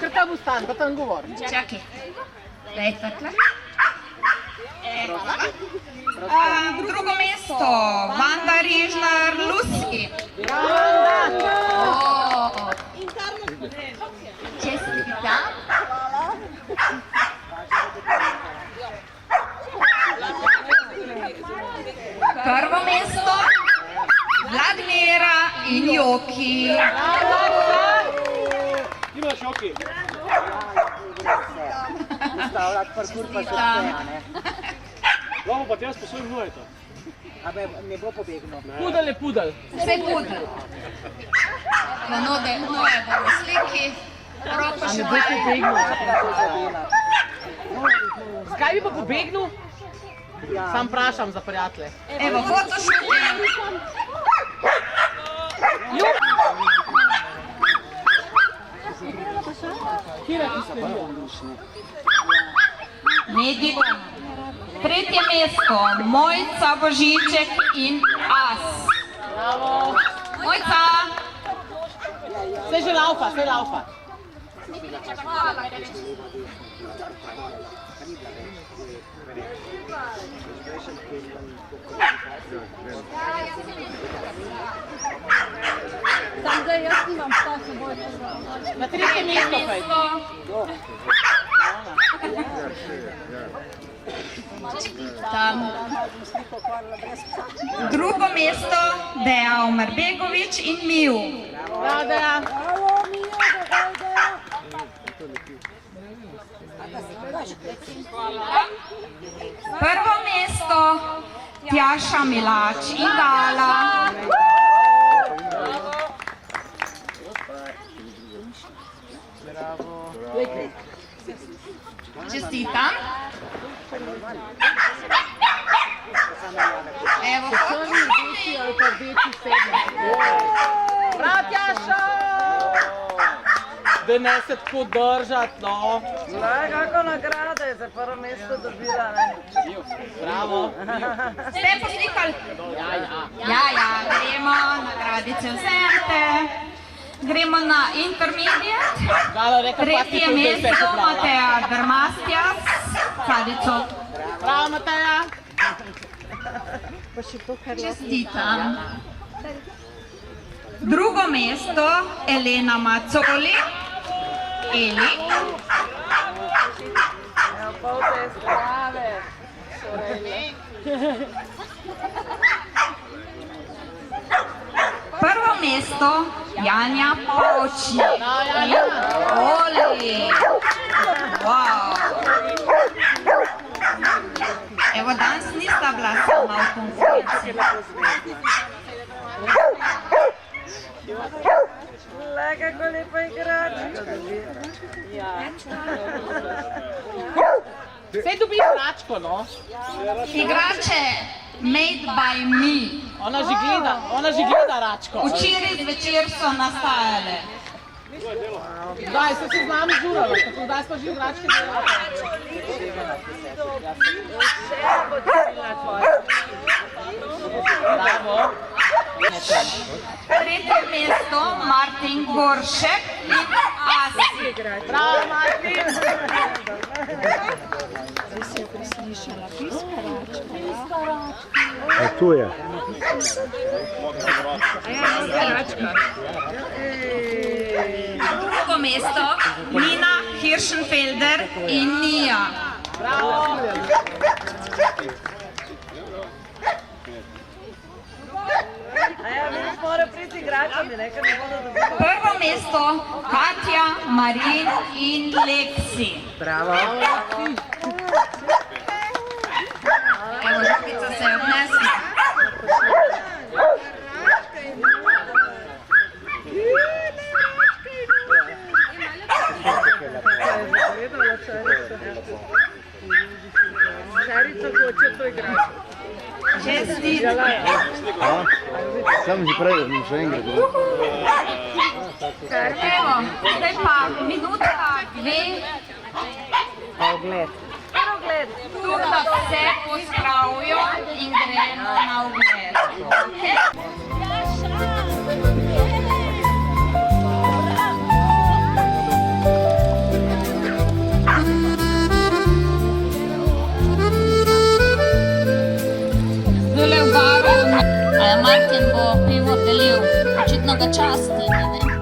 kar tam ustan, pa tam govori. Čakaj. Daj takle. Drugo mesto, Vanda Rižnar-Luski. Čestitam. Prvo mesto, Vladimira in Joki. Imaš Joki? Stavljati parkour pa še vse, ne? Lahko pa te sposobim nujeta. A ne bo pobegnil. Pudel je pudel. Vse pudel. Na noge bomo sliki. Roko A še ne bo daje. pobegnil? Zakaj bi pa pobegnil? Sam vprašam za prijatelje. Evo, fotoshooting. Medigon. Tretje mesto, Mojca Božiček in As. Bravo. Mojca. Vse že laufa, vse laufa. Tam zdaj jaz nimam šta se boj. Na tretje mesto pej. Tam. Drugo mesto, Deja Omerbegovič in Miu. Bravo, Deja. Prvo mesto, Tjaša Milač in Gala. Čestitam. Evo, Prav, Tjaša! Da ne se tako držati, no. Glej, kako nagrada je za prvo mesto dobila, ne? Bravo. ste poslikali? Ja. Ja, gremo, nagradice vzemite. Gremo na intermediate. Galo, reka, Tretje mesto, Mateja Drmastjas, Cadico. Bravo, Mateja. Čestitam. Drugo mesto, Elena Macoli. Eli. Evo, pol te sprave. Prvo mesto, Janja Pavčnik in Oli. Wow. Evo, danes nista bila sama v konkurenci. Glej, kako lepa igračka dobi. Vse dobiš račko, no. Igrače Made by Me. Ona že gleda račko. Včeraj zvečer so nastajale. Daj, se z nami žurala, tako daj smo že račke delali. Bravo. Tretje mesto, Martin Goršek in Asi. Bravo, Martin. A tu je. Drugo mesto, Nina Hirschenfelder in Nija. Bravo. A ja, vidiš, mora priti igračami, ne, ker ne bodo dobili. Prvo mesto, Katja, Marin in Leksi. Bravo. Evo, žogica se je odnesla. Šarica hoče to igračo. Čestitam. Sam že prej, še enkrat. Evo, zdaj pa minuta, dve. Ogled. Ogled. Tu da vse pospravijo in gremo na ogled. Okay? kaden bo pivo delil, očitno ga časti, ne vem.